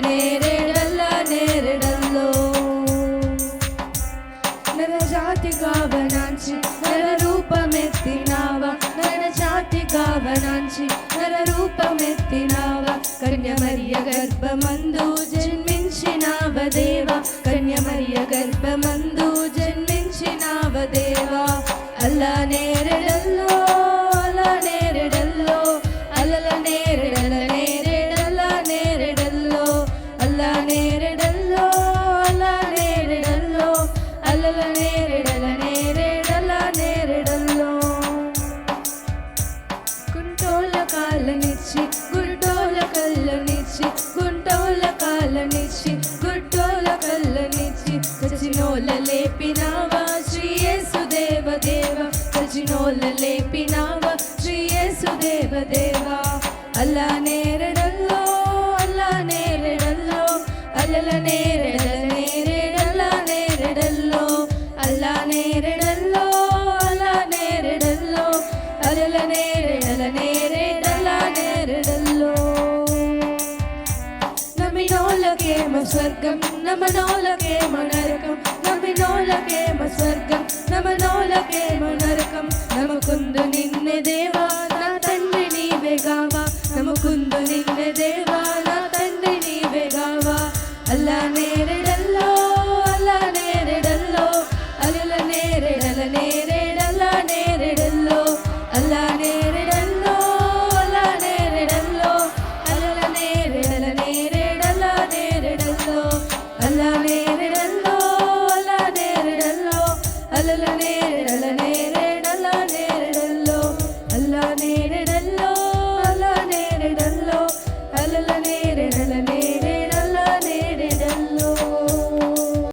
నేరేడల్ల నేరేడల్లో నరజాతి కావనాంచి నర రూపమెత్తినావా నరజాతి కావనాంచి నర రూపమెత్తినావా కన్యమర్య గర్భమందు జన్మించినావ దేవా కన్యమర్య గర్భమందు జన్మించినావ దేవా అల్లా నేరేడల్లో అల్లా నేరేడల్లో అల్లల నేరేడల నేరేడల్ల నేరేడల్లో అల్లా నేరేడల్లో అల్లా నేరేడల్లో అల్లల నేరేడల నేరేడల నేరేడల్లో గుంటోల కాలనిచ్చి గుంటోల కళ్ళనిచ్చి గుంటోల కాలనిచ్చి గుంటోల కళ్ళనిచ్చి చచ్చినోళ్ళ లేపినావా శ్రీ యేసుదేవ దేవ చచ్చినోళ్ళ లేపినావా శ్రీ యేసుదేవ దేవ అల్లా నేరేడల్లో అల్లా నేరేడల్లో అల్లల నేరేడల నేరేడల నేరేడల్లో అల్లా నేరేడల్లో అల్లా నేరేడల్లో అల్లల నేరేడల నేరేడల నేరేడల్లో నమ్మినోళ్ళకేమో స్వర్గం నమ్మనోళ్ళకేమో నరకం నమ్మినోళ్ళకేమో స్వర్గం నమ్మనోళ్ళకేమో నరకం నమ్మకుందు నిన్నే దేవా నా తండ్రి నీవేగా